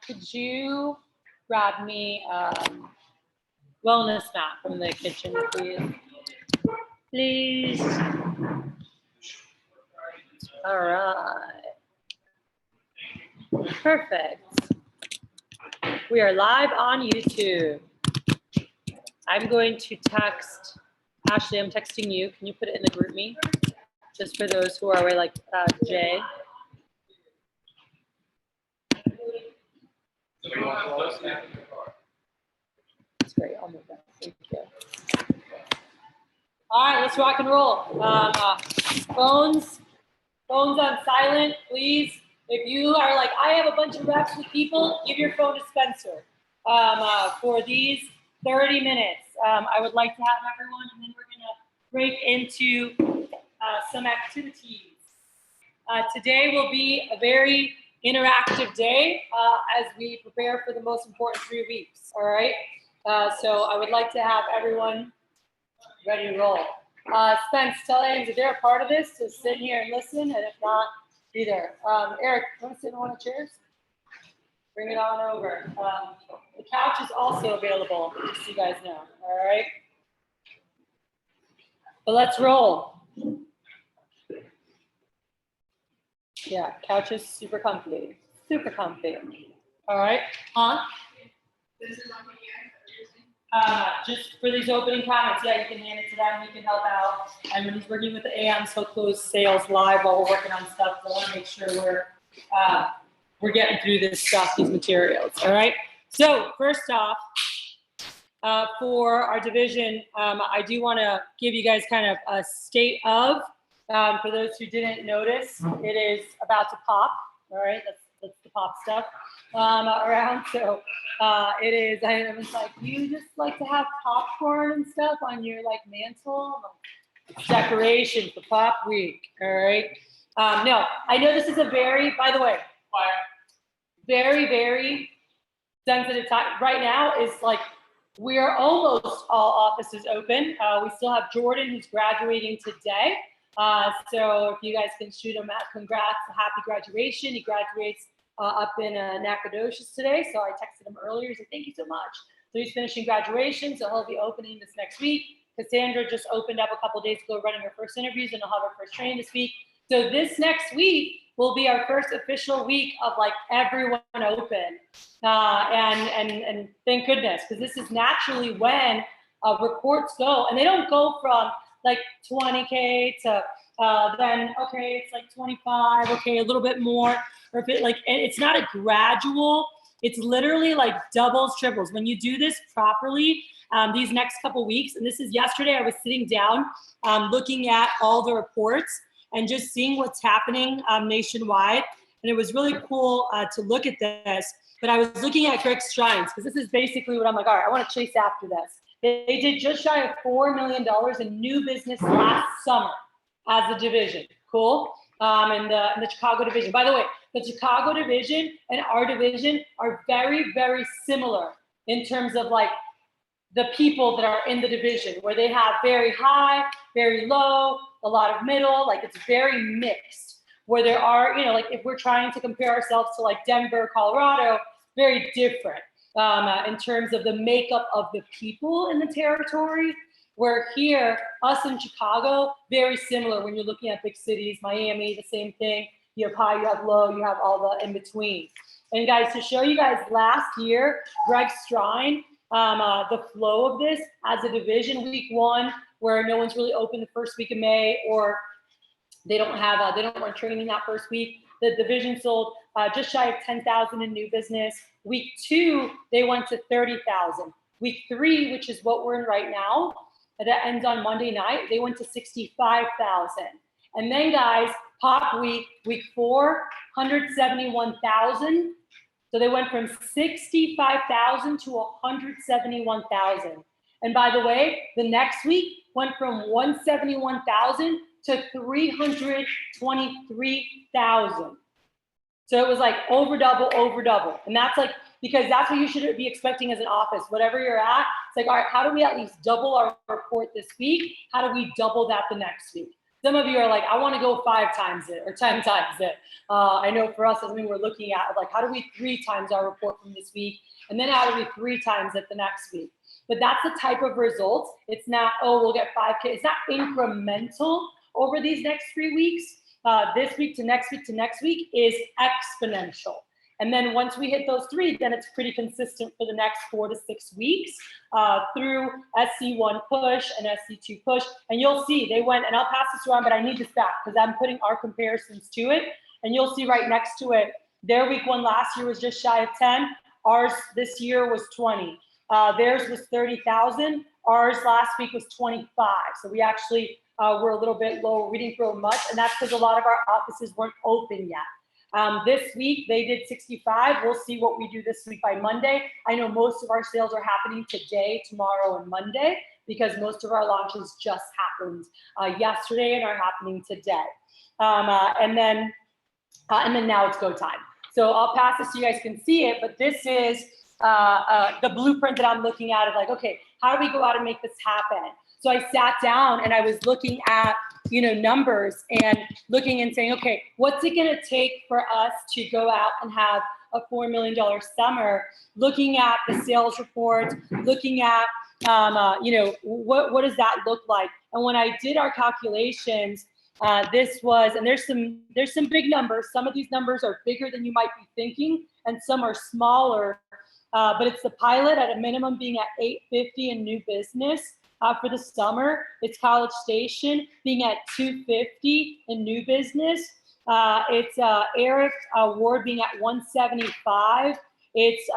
Could you grab me wellness mat from the kitchen, please? Please. All right. Perfect. We are live on YouTube. I'm going to text, Ashley, I'm texting you. Can you put it in the group me? Just for those who are away, like Jay. That's great. I'll move that. Thank you. All right, let's rock and roll. Phones on silent, please. If you are like, I have a bunch of reps with people, give your phone to Spencer for these 30 minutes. I would like to have everyone, and then we're going to break into some activities. Today will be a very interactive day as we prepare for the most important 3 weeks, all right? So I would like to have everyone ready to roll. Spence, tell Ames if they're a part of this to sit here and listen, and if not, be there. Eric, you want to sit in one of the chairs? Bring it on over. The couch is also available, just so you guys know, all right? But let's roll. Yeah, couch is super comfy. Super comfy. All right. Huh? This is on here. Just for these opening comments, yeah, you can hand it to them. You can help out. And when he's working with the AMs, he'll close sales live while we're working on stuff. So I want to make sure we're getting through this stuff, these materials. All right. So first off, for our division, I do want to give you guys kind of a state of. For those who didn't notice, it is about to pop. All right, that's the pop stuff around. So it is. I was like, you just like to have popcorn and stuff on your like mantle. It's decoration for Pop Week. All right. No, I know this is a very, by the way, very, very sensitive time. Right now is like we are almost all offices open. We still have Jordan who's graduating today. So if you guys can shoot him out, congrats, happy graduation. He graduates up in Nacogdoches today. So I texted him earlier, he said, thank you so much. So he's finishing graduation, so he'll be opening this next week. Cassandra just opened up a couple days ago, running her first interviews, and he'll have her first training this week. So this next week will be our first official week of like everyone open. And thank goodness, because this is naturally when reports go, and they don't go from like 20K to then, okay, it's like 25, okay, a little bit more. Or if it like, and it's not a gradual, it's literally like doubles, triples. When you do this properly, these next couple weeks, and this is yesterday, I was sitting down looking at all the reports and just seeing what's happening nationwide. And it was really cool to look at this. But I was looking at Greg Strines, because this is basically what I'm like, all right, I want to chase after this. They did just shy of $4 million in new business last summer as a division. Cool. In the Chicago division. By the way, the Chicago division and our division are very, very similar in terms of like the people that are in the division, where they have very high, very low, a lot of middle, like it's very mixed. Where there are, you know, like if we're trying to compare ourselves to like Denver, Colorado, very different. In terms of the makeup of the people in the territory, where here, us in Chicago, very similar when you're looking at big cities, Miami, the same thing. You have high, you have low, you have all the in between. And guys, to show you guys last year, Greg Strine, the flow of this as a division, week 1, where no one's really open the first week of May, or they don't run training that first week. The division sold just shy of 10,000 in new business. Week 2, they went to 30,000. Week 3, which is what we're in right now, that ends on Monday night, they went to 65,000. And then guys, Pop Week, week 4, 171,000. So they went from 65,000 to 171,000. And by the way, the next week went from 171,000 to 323,000. So it was like over double. And that's like because that's what you should be expecting as an office. Whatever you're at, it's like, all right, how do we at least double our report this week? How do we double that the next week? Some of you are like, I want to go 5 times it or 10 times it. I know for us, that's something we're looking at, like, how do we 3 times our report from this week? And then how do we 3 times it the next week? But that's the type of results. It's not, oh, we'll get 5K. It's not incremental over these next 3 weeks. This week to next week to next week is exponential. And then once we hit those 3, then it's pretty consistent for the next 4 to 6 weeks through SC1 push and SC2 push. And you'll see they went, and I'll pass this around, but I need this back because I'm putting our comparisons to it. And you'll see right next to it, their week 1 last year was just shy of 10. Ours this year was 20. Theirs was 30,000. Ours last week was 25. So we actually were a little bit lower. We didn't grow much. And that's because a lot of our offices weren't open yet. This week, they did 65. We'll see what we do this week by Monday. I know most of our sales are happening today, tomorrow, and Monday because most of our launches just happened yesterday and are happening today. And then now it's go time. So I'll pass this so you guys can see it, but this is the blueprint that I'm looking at of like, okay, how do we go out and make this happen? So I sat down and I was looking at, numbers and looking and saying, okay, what's it going to take for us to go out and have a $4 million summer? Looking at the sales report, looking at, what does that look like? And when I did our calculations, this was, and there's some big numbers. Some of these numbers are bigger than you might be thinking, and some are smaller. But it's the pilot at a minimum being at 850 in new business. For the summer, it's College Station being at 250 in new business. It's Eric Ward being at 175. It's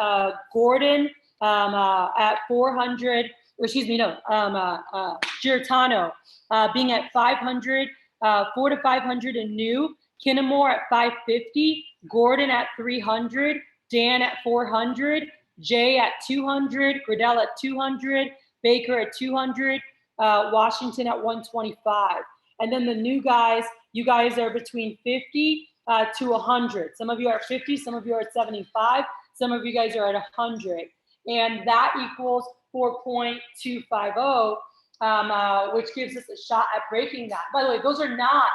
Gordon at 400. Or excuse me, no, Giratano being at 500, 400 to 500 in new. Kinnamore at 550. Gordon at 300. Dan at 400. Jay at 200. Gradell at 200. Baker at 200, Washington at 125. And then the new guys, you guys are between 50 to 100. Some of you are at 50, some of you are at 75, some of you guys are at 100. And that equals 4.250, which gives us a shot at breaking that. By the way, those are not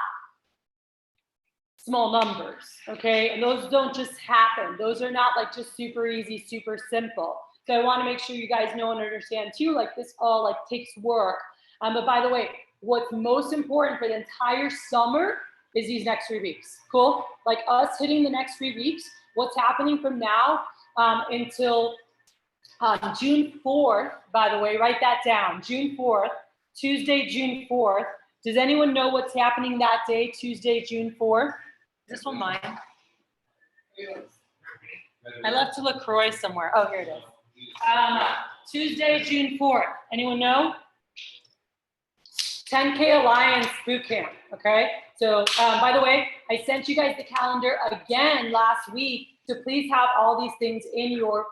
small numbers, okay? And those don't just happen. Those are not like just super easy, super simple. So I want to make sure you guys know and understand too, like this all like takes work. But by the way, what's most important for the entire summer is these next 3 weeks. Cool? Like us hitting the next 3 weeks, what's happening from now until June 4th, by the way, write that down. June 4th, Tuesday, June 4th. Does anyone know what's happening that day, Tuesday, June 4th? Is this one mine? I left to LaCroix somewhere. Oh, here it is. Tuesday, June 4th. Anyone know? 10K Alliance Bootcamp, okay? So, by the way, I sent you guys the calendar again last week to please have all these things in your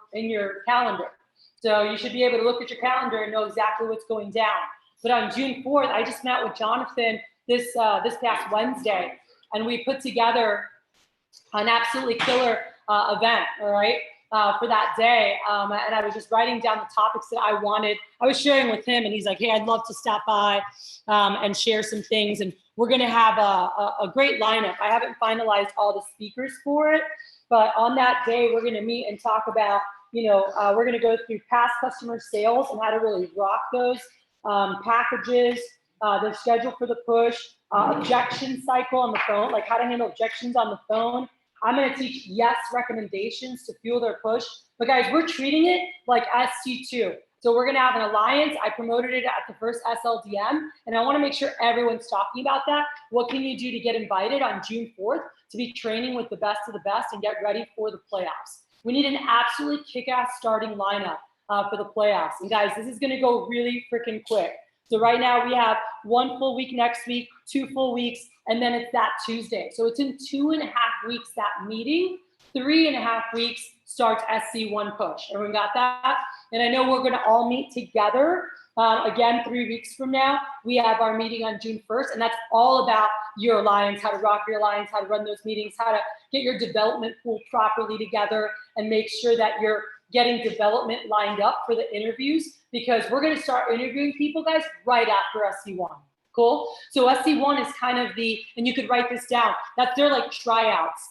calendar. So you should be able to look at your calendar and know exactly what's going down. But on June 4th, I just met with Jonathan this past Wednesday, and we put together an absolutely killer event, all right? For that day, and I was just writing down the topics that I wanted. I was sharing with him, and he's like, "Hey, I'd love to stop by and share some things." And we're going to have a great lineup. I haven't finalized all the speakers for it, but on that day, we're going to meet and talk about, we're going to go through past customer sales and how to really rock those packages, the schedule for the push, objection cycle on the phone, like how to handle objections on the phone. I'm going to teach yes recommendations to fuel their push. But guys, we're treating it like SC2. So we're going to have an alliance. I promoted it at the first SLDM, and I want to make sure everyone's talking about that. What can you do to get invited on June 4th to be training with the best of the best and get ready for the playoffs? We need an absolutely kick-ass starting lineup for the playoffs. And guys, this is going to go really freaking quick. So right now we have 1 full week next week, 2 full weeks, and then it's that Tuesday. So it's in 2.5 weeks, that meeting. 3.5 weeks starts SC1 push. Everyone got that? And I know we're going to all meet together Again, 3 weeks from now, we have our meeting on June 1st, and that's all about your alliance, how to rock your alliance, how to run those meetings, how to get your development pool properly together, and make sure that you're getting development lined up for the interviews, because we're going to start interviewing people, guys, right after SC1. Cool? So SC1 is kind of and you could write this down, that's their like tryouts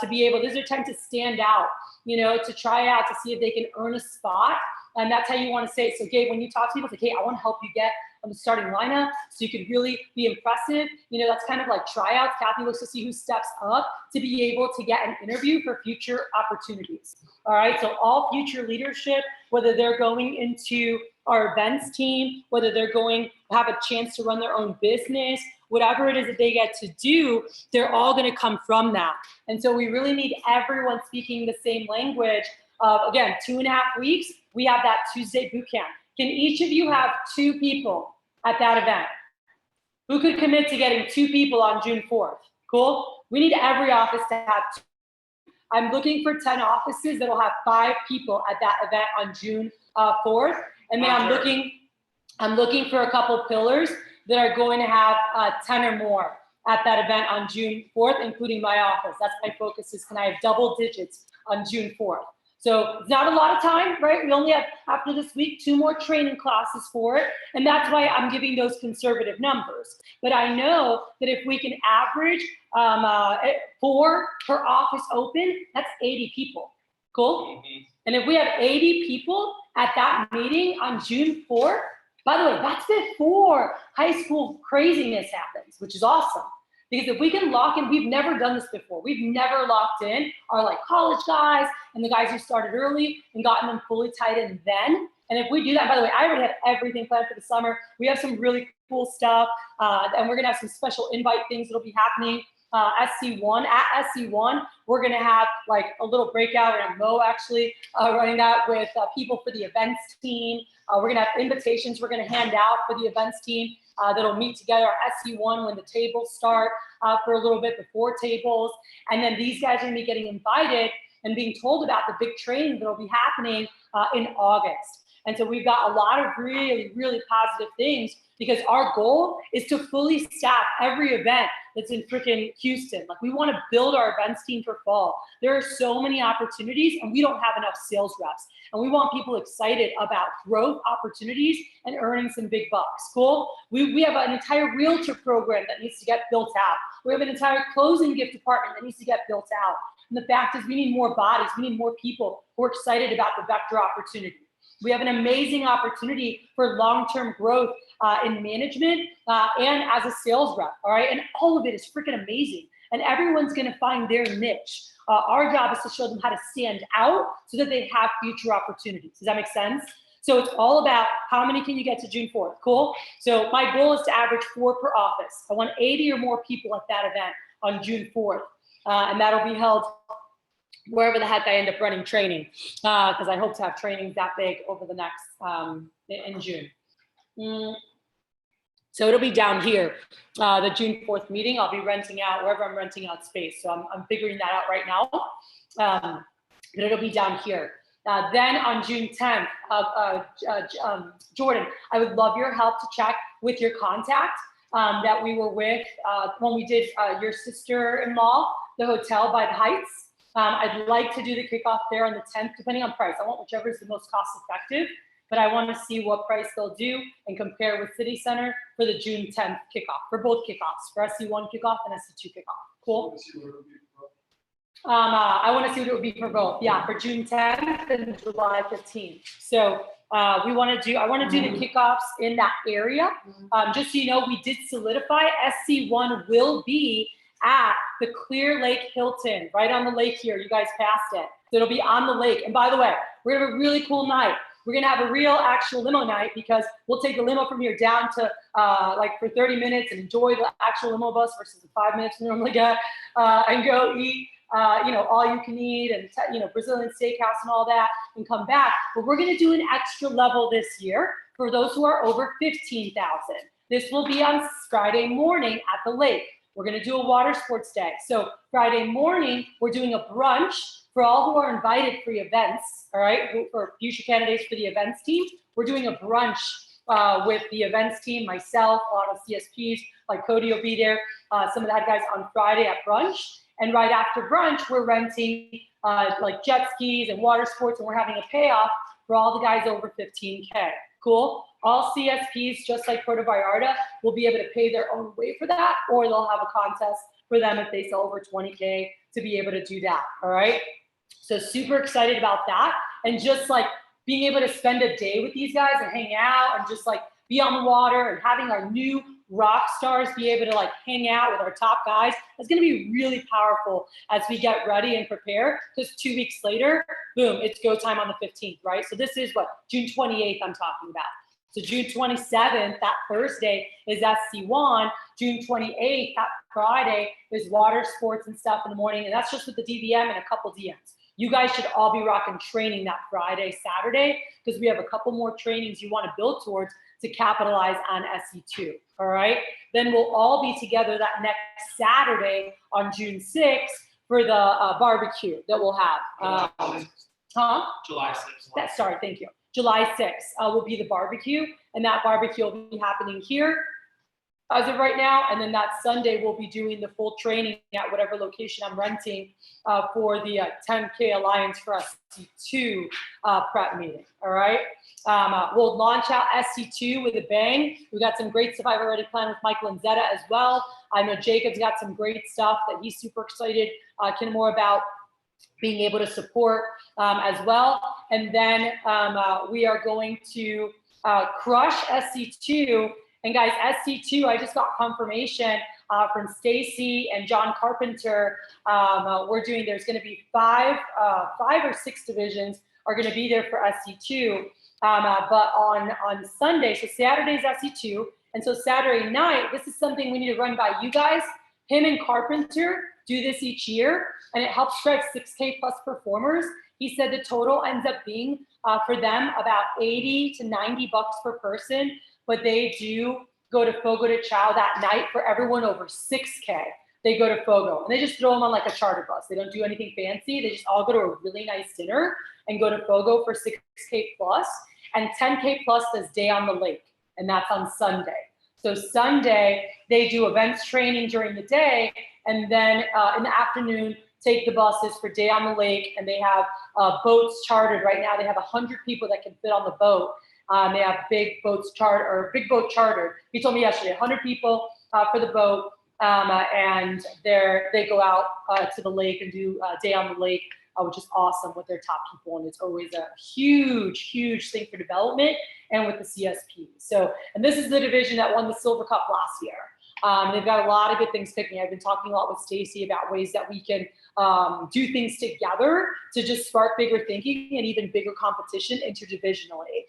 to be able, this is their time to stand out, to try out, to see if they can earn a spot. And that's how you want to say it. So Gabe, when you talk to people, it's like, hey, I want to help you get on the starting lineup so you could really be impressive. That's kind of like tryouts. Kathy looks to see who steps up to be able to get an interview for future opportunities. All right, so all future leadership, whether they're going into our events team, whether they're going to have a chance to run their own business, whatever it is that they get to do, they're all going to come from that. And so we really need everyone speaking the same language. Again, 2.5 weeks, we have that Tuesday boot camp. Can each of you have 2 people at that event? Who could commit to getting 2 people on June 4th? Cool? We need every office to have 2. I'm looking for 10 offices that will have 5 people at that event on June 4th. And then I'm looking for a couple pillars that are going to have 10 or more at that event on June 4th, including my office. That's my focus, is can I have double digits on June 4th? So it's not a lot of time, right? We only have, after this week, 2 more training classes for it. And that's why I'm giving those conservative numbers. But I know that if we can average 4 per office open, that's 80 people. Cool? Mm-hmm. And if we have 80 people at that meeting on June 4th, by the way, that's before high school craziness happens, which is awesome. Because if we can lock in, we've never done this before. We've never locked in our like college guys and the guys who started early and gotten them fully tied in then. And if we do that, by the way, I already have everything planned for the summer. We have some really cool stuff, and we're gonna have some special invite things that'll be happening. SC1, at SC1, we're gonna have like a little breakout, and Mo actually running that with people for the events team. We're gonna have invitations we're gonna hand out for the events team that'll meet together at SC1 when the tables start for a little bit before tables. And then these guys are gonna be getting invited and being told about the big training that'll be happening in August. And so we've got a lot of really, really positive things, because our goal is to fully staff every event that's in freaking Houston. Like, we want to build our events team for fall. There are so many opportunities, and we don't have enough sales reps. And we want people excited about growth opportunities and earning some big bucks. Cool? We have an entire realtor program that needs to get built out. We have an entire closing gift department that needs to get built out. And the fact is, we need more bodies. We need more people who are excited about the vector opportunity. We have an amazing opportunity for long-term growth in management and as a sales rep, all right? And all of it is freaking amazing. And everyone's gonna find their niche. Our job is to show them how to stand out so that they have future opportunities. Does that make sense? So it's all about how many can you get to June 4th, cool? So my goal is to average 4 per office. I want 80 or more people at that event on June 4th. And that'll be held wherever the heck I end up running training, because I hope to have trainings that big over the next, in June. So it'll be down here, the June 4th meeting. I'll be renting out wherever I'm renting out space. So I'm figuring that out right now, but it'll be down here. Then on June 10th, Jordan, I would love your help to check with your contact that we were with when we did your sister-in-law, the hotel by the Heights. I'd like to do the kickoff there on the 10th, depending on price. I want whichever is the most cost effective, but I want to see what price they'll do and compare with City Center for the June 10th kickoff, for both kickoffs, for SC1 kickoff and SC2 kickoff. Cool? I want to see what it would be for both. Yeah, for June 10th and July 15th. So I want to do the kickoffs in that area. Just so you know, we did solidify SC1 will be at the Clear Lake Hilton, right on the lake here. You guys passed it. So it'll be on the lake. And by the way, we're gonna have a really cool night. We're gonna have a real actual limo night, because we'll take the limo from here down to like for 30 minutes and enjoy the actual limo bus versus the 5 minutes we normally get, and go eat, all you can eat and, Brazilian steakhouse and all that, and come back. But we're gonna do an extra level this year for those who are over 15,000. This will be on Friday morning at the lake. We're gonna do a water sports day. So Friday morning, we're doing a brunch for all who are invited for the events, all right? For future candidates for the events team, we're doing a brunch with the events team, myself, a lot of CSPs, like Cody will be there, some of the head guys on Friday at brunch. And right after brunch, we're renting like jet skis and water sports, and we're having a payoff for all the guys over 15K. Cool? All CSPs, just like Puerto Vallarta, will be able to pay their own way for that, or they'll have a contest for them if they sell over 20K to be able to do that, all right? So super excited about that. And just like being able to spend a day with these guys and hang out and just like be on the water and having our new rock stars be able to like hang out with our top guys is going to be really powerful as we get ready and prepare, because 2 weeks later, boom, it's go time on the 15th, right? So this is what, June 28th I'm talking about. So June 27th, that Thursday, is SC1. June 28th, that Friday, is water sports and stuff in the morning. And that's just with the DVM and a couple DMs. You guys should all be rocking training that Friday, Saturday, because we have a couple more trainings you want to build towards to capitalize on SC2, all right? Then we'll all be together that next Saturday on June 6th for the barbecue that we'll have. July 6th. Sorry, thank you. July 6th will be the barbecue, and that barbecue will be happening here as of right now. And then that Sunday, we'll be doing the full training at whatever location I'm renting for the 10K Alliance for SC2 prep meeting, all right? We'll launch out SC2 with a bang. We got some great stuff I've already planned with Michael and Zeta as well. I know Jacob's got some great stuff that he's super excited more about being able to support as well. And then we are going to crush SC2. And guys, SC2, I just got confirmation from Stacy and John Carpenter. There's gonna be five or six divisions are gonna be there for SC2. But on Sunday, so Saturday's SC2, and so Saturday night, this is something we need to run by you guys. Him and Carpenter do this each year, and it helps drive 6K plus performers. He said the total ends up being for them about 80 to 90 bucks per person, but they do go to Fogo de Chao that night for everyone over 6K. They go to Fogo, and they just throw them on like a charter bus. They don't do anything fancy. They just all go to a really nice dinner and go to Fogo for 6K plus, and 10K plus does Day on the Lake, and that's on Sunday. So Sunday, they do events training during the day, and then in the afternoon, take the buses for Day on the Lake, and they have boats chartered. Right now, they have 100 people that can fit on the boat. They have big boat chartered. He told me yesterday, 100 people for the boat, and they go out to the lake and do Day on the Lake, which is awesome with their top people, and it's always a huge, huge thing for development and with the CSP. So, and this is the division that won the Silver Cup last year. They've got a lot of good things cooking. I've been talking a lot with Stacy about ways that we can do things together to just spark bigger thinking and even bigger competition interdivisionally.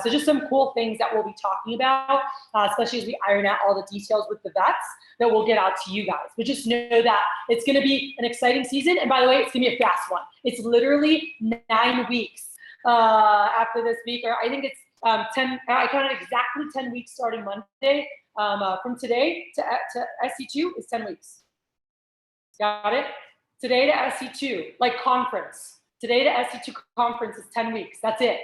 So just some cool things that we'll be talking about, especially as we iron out all the details with the vets that we'll get out to you guys. But just know that it's going to be an exciting season. And by the way, it's going to be a fast one. It's literally 9 weeks after this week, or I think it's 10, I counted exactly 10 weeks starting Monday. From today to SC2 is 10 weeks. Got it? Today to SC2, like conference. Today to SC2 conference is 10 weeks. That's it.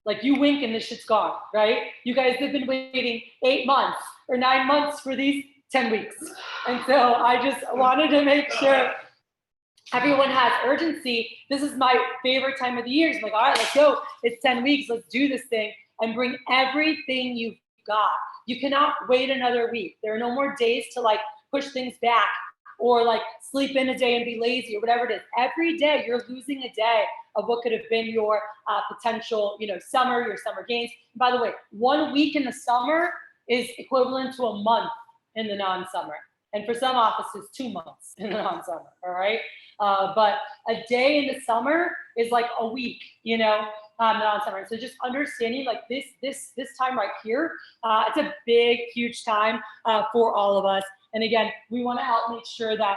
Like you wink and this shit's gone, right? You guys have been waiting 8 months or 9 months for these 10 weeks. And so I just wanted to make sure everyone has urgency. This is my favorite time of the year. It's like, all right, let's go. It's 10 weeks. Let's do this thing and bring everything you've got. You cannot wait another week. There are no more days to like push things back or like sleep in a day and be lazy or whatever it is. Every day you're losing a day of what could have been your potential, summer, your summer games. And by the way, 1 week in the summer is equivalent to a month in the non-summer. And for some offices, 2 months in the non-summer, all right? But a day in the summer is like a week, non-summer. So just understanding like this time right here, it's a big, huge time for all of us. And again, we want to help make sure that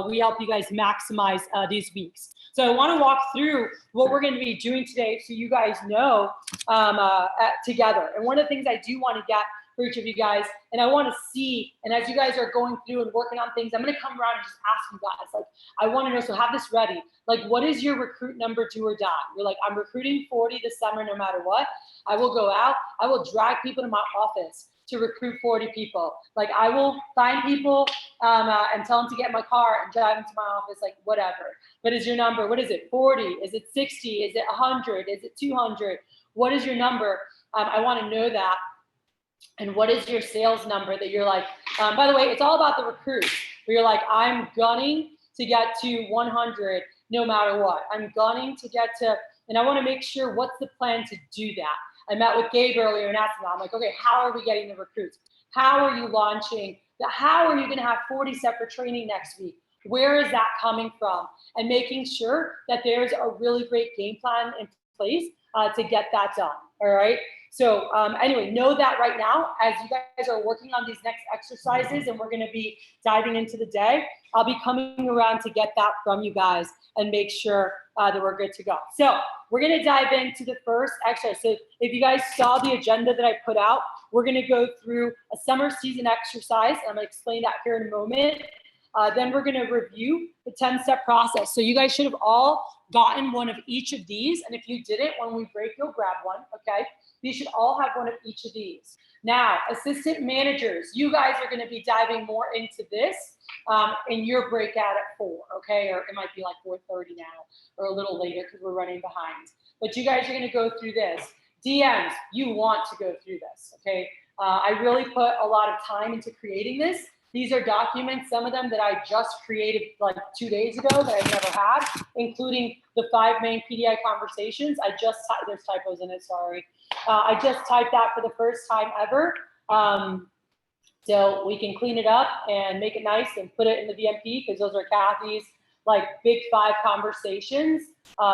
we help you guys maximize these weeks. So I want to walk through what we're going to be doing today so you guys know together. And one of the things I do want to get for each of you guys. And I want to see, and as you guys are going through and working on things, I'm going to come around and just ask you guys, like, I want to know, so have this ready. Like, what is your recruit number, do or die? You're like, I'm recruiting 40 this summer no matter what. I will go out. I will drag people to my office to recruit 40 people. Like, I will find people and tell them to get in my car and drive them to my office, like whatever. What is your number? What is it? 40? Is it 60? Is it 100? Is it 200? What is your number? I want to know that. And what is your sales number that you're like, by the way, it's all about the recruits. Where you're like, I'm gunning to get to 100 no matter what. I'm gunning to get to, and I want to make sure what's the plan to do that. I met with Gabe earlier and asked him, I'm like, okay, how are we getting the recruits? How are you launching? How are you going to have 40 separate training next week? Where is that coming from? And making sure that there's a really great game plan in place to get that done. All right. So anyway, know that right now, as you guys are working on these next exercises and we're going to be diving into the day, I'll be coming around to get that from you guys and make sure that we're good to go. So we're going to dive into the first exercise. So if you guys saw the agenda that I put out, we're going to go through a summer season exercise. I'm going to explain that here in a moment. Then we're going to review the 10-step process. So you guys should have all gotten one of each of these. And if you didn't, when we break, you'll grab one, okay? You should all have one of each of these. Now, assistant managers, you guys are going to be diving more into this in your breakout at 4, okay? Or it might be like 4:30 now or a little later because we're running behind. But you guys are going to go through this. DMs, you want to go through this, okay? I really put a lot of time into creating this. These are documents, some of them that I just created like 2 days ago that I've never had, including the 5 main PDI conversations. There's typos in it, sorry. I just typed that for the first time ever. So we can clean it up and make it nice and put it in the VMP because those are Kathy's like big 5 conversations,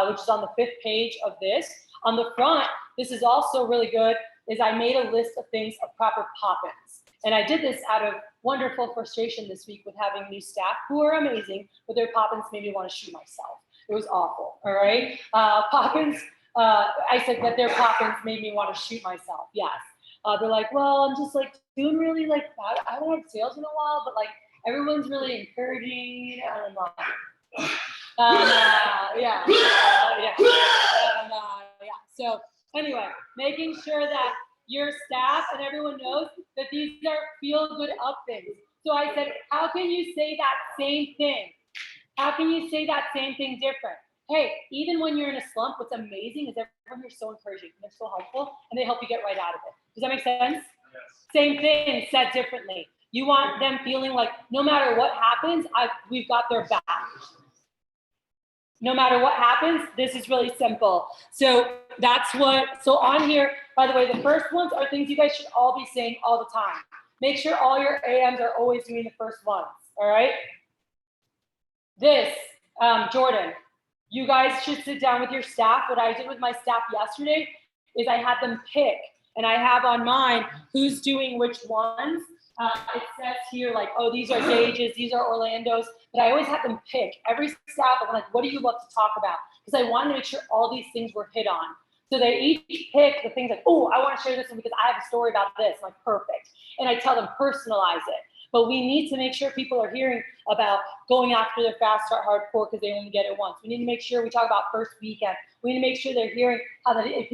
which is on the 5th page of this. On the front, this is also really good, is I made a list of things of proper pop-ins. And I did this out of wonderful frustration this week with having new staff who are amazing, but their pop-ins made me want to shoot myself. It was awful, all right? Pop-ins, I said that their pop-ins made me want to shoot myself, yes. They're like, well, I'm just like doing really like, I haven't had sales in a while, but like everyone's really encouraging. And I'm like, yeah. So anyway, making sure that your staff and everyone knows that these are feel-good up things. So I said, how can you say that same thing? How can you say that same thing different? Hey, even when you're in a slump, what's amazing is everyone here is so encouraging. They're so helpful, and they help you get right out of it. Does that make sense? Yes. Same thing, said differently. You want them feeling like no matter what happens, we've got their back. No matter what happens, this is really simple. So so on here, by the way, the first ones are things you guys should all be saying all the time. Make sure all your AMs are always doing the first ones, all right? This, Jordan, you guys should sit down with your staff. What I did with my staff yesterday is I had them pick, and I have on mine who's doing which ones. It says here like, oh, these are Gage's, these are Orlando's, but I always have them pick. Every staff, I'm like, what do you love to talk about? Because I wanted to make sure all these things were hit on. So they each pick the things like, oh, I want to share this one because I have a story about this. I'm like, perfect. And I tell them, personalize it. But we need to make sure people are hearing about going after their fast start hardcore because they only get it once. We need to make sure we talk about first weekend. We need to make sure they're hearing how that if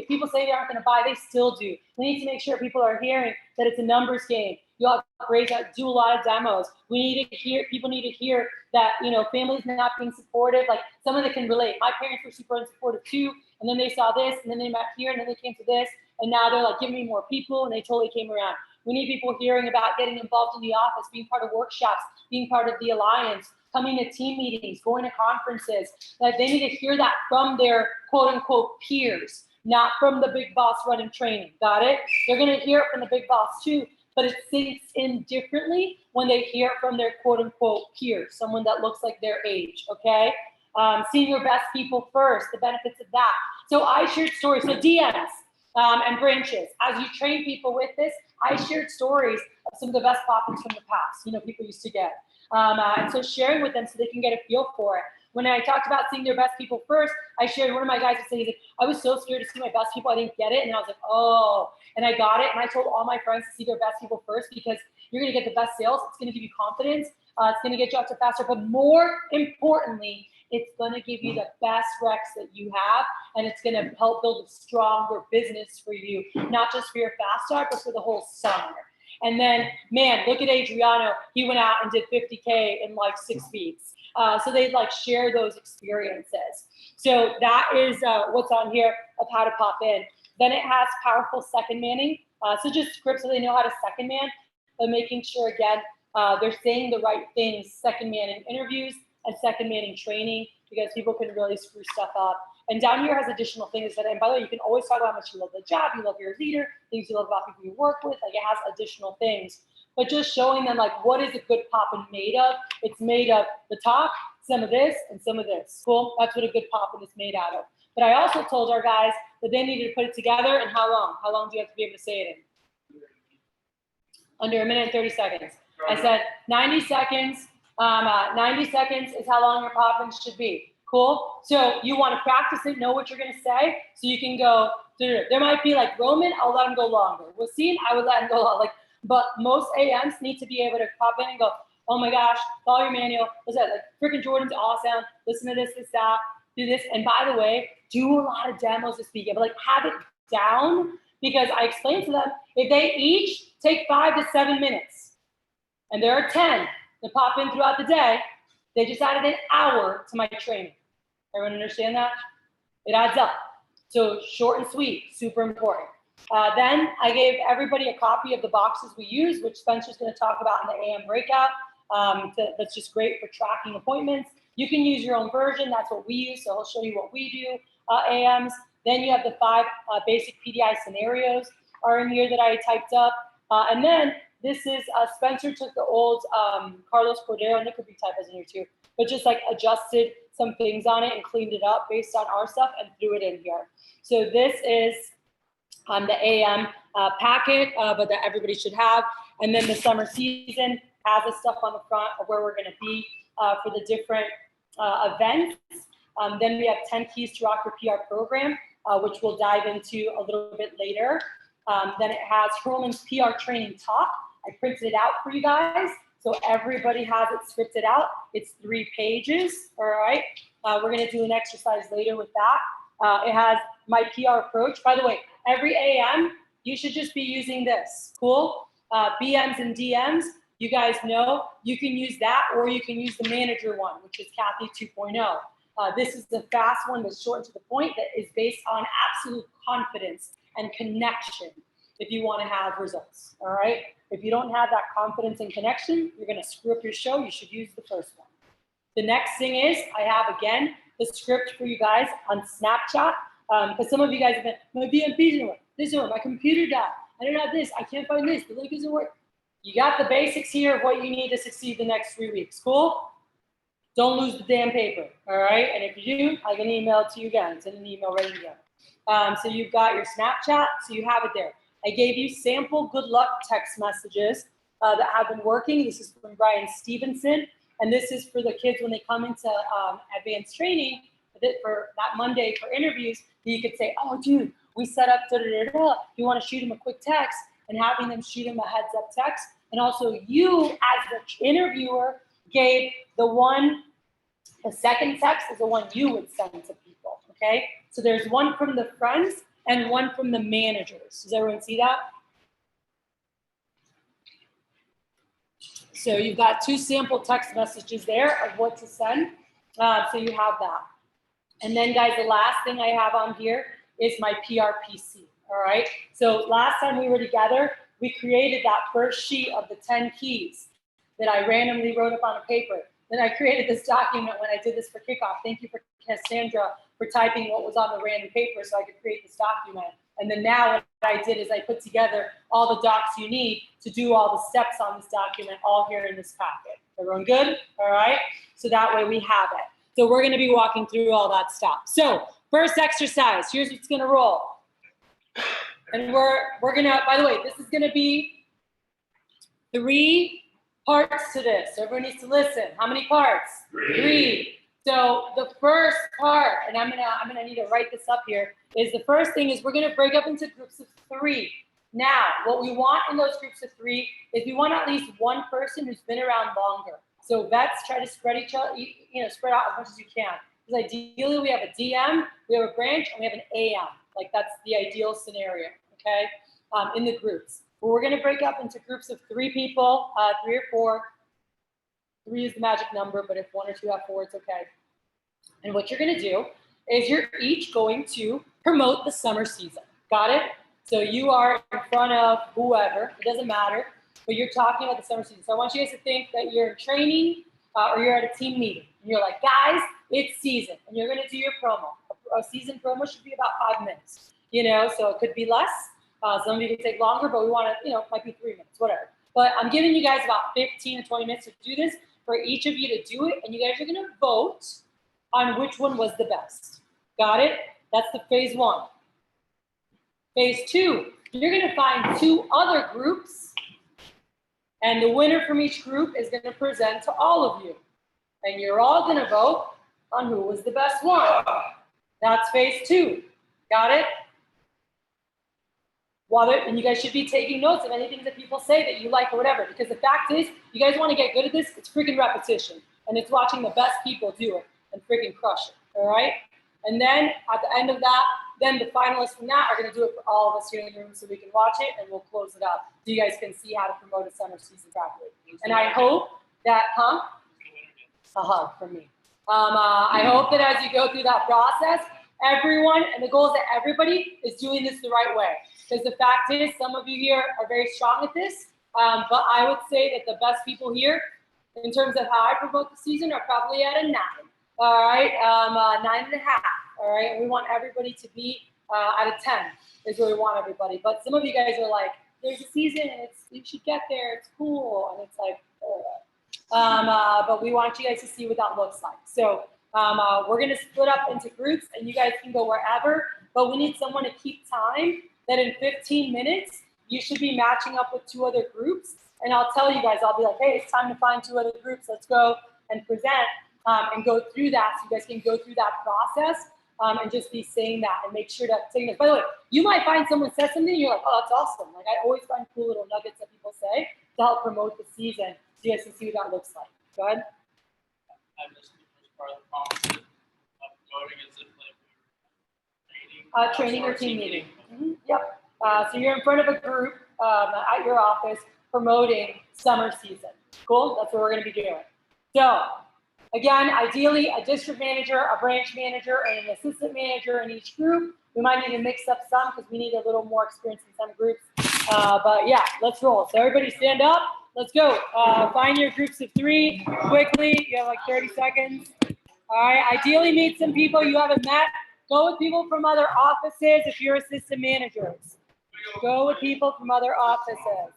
people say they aren't going to buy, they still do. We need to make sure people are hearing that it's a numbers game. You have to do a lot of demos. People need to hear that, families not being supportive. Like someone that can relate. My parents were super unsupportive too, and then they saw this, and then they met here, and then they came to this, and now they're like, give me more people, and they totally came around. We need people hearing about getting involved in the office, being part of workshops, being part of the alliance, coming to team meetings, going to conferences. Like they need to hear that from their quote unquote peers, not from the big boss running training. Got it? They're going to hear it from the big boss too, but it sinks in differently when they hear it from their quote unquote peers, someone that looks like their age. Okay. Seeing your best people first, the benefits of that. So I shared stories. So DMs and branches. As you train people with this, I shared stories of some of the best pop-ins from the past, people used to get. And so sharing with them so they can get a feel for it. when I talked about seeing their best people first, I shared one of my guys that said, he's like, I was so scared to see my best people, I didn't get it. And I was like, oh, and I got it. And I told all my friends to see their best people first because you're going to get the best sales. It's going to give you confidence. It's going to get you up to faster. But more importantly, it's going to give you the best recs that you have. And it's going to help build a stronger business for you, not just for your fast start, but for the whole summer. And then, man, look at Adriano. He went out and did 50K in like 6 weeks. So they like share those experiences. So that is what's on here of how to pop in. Then it has powerful second manning. So just scripts so they know how to second man, but making sure, again, they're saying the right things, second manning interviews and second manning training, because people can really screw stuff up. And down here has additional things that, and by the way, you can always talk about how much you love the job, you love your leader, things you love about people you work with, like it has additional things. But just showing them like, what is a good poppin' made of? It's made of the top, some of this, and some of this. Cool? That's what a good poppin' is made out of. But I also told our guys that they needed to put it together, and how long? How long do you have to be able to say it in? Under a minute and 30 seconds. I said 90 seconds. 90 seconds is how long your poppins should be. Cool? So you want to practice it, know what you're going to say, so you can go. There might be like Roman, I'll let him go longer. Wasim, I would let him go like. But most AMs need to be able to pop in and go, oh my gosh, follow your manual. What's that? Like freaking Jordan's awesome. Listen to this, that, do this. And by the way, do a lot of demos this weekend, but like have it down, because I explained to them, if they each take 5 to 7 minutes, and there are 10 that pop in throughout the day, they just added an hour to my training. Everyone understand that? It adds up. So short and sweet, super important. Then I gave everybody a copy of the boxes we use, which Spencer's going to talk about in the AM breakout. That's just great for tracking appointments. You can use your own version. That's what we use. So he'll show you what we do, AMs. Then you have the 5 basic PDI scenarios are in here that I typed up. And then this is, Spencer took the old Carlos Cordero, and it could be typos in here too, but just like adjusted some things on it and cleaned it up based on our stuff and threw it in here. So this is the AM packet, but that everybody should have. And then the summer season has the stuff on the front of where we're going to be for the different events. Then we have 10 keys to rock your PR program, which we'll dive into a little bit later. Then it has Herman's PR training talk. I printed it out for you guys, so everybody has it scripted out. It's 3 pages, all right? We're going to do an exercise later with that. It has my PR approach. By the way, every AM, you should just be using this, cool? BMs and DMs, you guys know, you can use that, or you can use the manager one, which is Kathy 2.0. This is the fast one that's short and to the point, that is based on absolute confidence and connection if you want to have results, all right? If you don't have that confidence and connection, you're going to screw up your show. You should use the first one. The next thing is, I have, again, the script for you guys on Snapchat, because some of you guys have been, my BMP didn't work, this didn't work, my computer died, I don't have this, I can't find this, the link isn't working. You got the basics here of what you need to succeed the next 3 weeks, cool? Don't lose the damn paper, all right? And if you do, I can email it to you again. Send an email ready to go. So you've got your Snapchat, so you have it there. I gave you sample good luck text messages that have been working. This is from Brian Stevenson, and this is for the kids when they come into advanced training for that Monday for interviews. You could say, oh, dude, we set up da-da-da-da. You want to shoot them a quick text, and having them shoot them a heads up text. And also you, as the interviewer, gave the second text is the one you would send to people, okay? So there's one from the friends and one from the managers. Does everyone see that? So you've got 2 sample text messages there of what to send. So you have that. And then guys, the last thing I have on here is my PRPC, all right? So last time we were together, we created that first sheet of the 10 keys that I randomly wrote up on a paper. Then I created this document when I did this for kickoff. Thank you for Cassandra for typing what was on the random paper so I could create this document. And then now what I did is I put together all the docs you need to do all the steps on this document all here in this packet. Everyone good? All right? So that way we have it. So we're going to be walking through all that stuff. So first exercise, here's what's going to roll. And we're going to, by the way, this is going to be 3 parts to this. Everyone needs to listen. How many parts? 3. So the first part, and I'm gonna need to write this up here, is the first thing is we're gonna break up into groups of 3. Now, what we want in those groups of 3 is we want at least one person who's been around longer. So vets try to spread each other, spread out as much as you can. Because ideally we have a DM, we have a branch, and we have an AM. Like that's the ideal scenario, okay? In the groups. But we're gonna break up into groups of 3 people, 3 or 4. 3 is the magic number, but if 1 or 2 have 4, it's okay. And what you're gonna do is you're each going to promote the summer season. Got it? So you are in front of whoever, it doesn't matter, but you're talking about the summer season. So I want you guys to think that you're in training or you're at a team meeting. And you're like, guys, it's season. And you're gonna do your promo. A season promo should be about 5 minutes, so it could be less. Some of you can take longer, but we wanna, it might be 3 minutes, whatever. But I'm giving you guys about 15 to 20 minutes to do this for each of you to do it. And you guys are gonna vote on which one was the best. Got it? That's the phase 1. Phase 2, you're gonna find 2 other groups, and the winner from each group is gonna present to all of you. And you're all gonna vote on who was the best one. That's phase 2. Got it? And you guys should be taking notes of anything that people say that you like or whatever, because the fact is, you guys wanna get good at this, it's freaking repetition. And it's watching the best people do it and freaking crush it, all right? And then at the end of that, then the finalists from that are gonna do it for all of us here in the room so we can watch it and we'll close it up so you guys can see how to promote a summer season properly. And I hope that, a hug from me. I hope that as you go through that process, everyone, and the goal is that everybody is doing this the right way. Because the fact is, some of you here are very strong at this, but I would say that the best people here, in terms of how I promote the season, are probably at a 9. All right, 9.5. All right, and we want everybody to be at a 10 is where we want everybody. But some of you guys are like, there's a season, you should get there, it's cool, and it's like, but we want you guys to see what that looks like. So we're gonna split up into groups, and you guys can go wherever. But we need someone to keep time. That in 15 minutes you should be matching up with 2 other groups. And I'll tell you guys, I'll be like, hey, it's time to find 2 other groups. Let's go and present and go through that so you guys can go through that process and just be saying that and make sure to say this. By the way, you might find someone says something, you're like, oh, that's awesome. Like I always find cool little nuggets that people say to help promote the season so you guys can see what that looks like. Go ahead. I missed the first part of the conversation of voting as if like Training or team meeting. Mm-hmm. Yep. So you're in front of a group at your office promoting summer season. Cool? That's what we're going to be doing. So again, ideally a district manager, a branch manager, and an assistant manager in each group. We might need to mix up some because we need a little more experience in some groups. But yeah, let's roll. So everybody stand up. Let's go. Find your groups of 3 quickly. You have like 30 seconds. All right. Ideally meet some people you haven't met. Go with people from other offices if you're assistant managers. Go with people from other offices.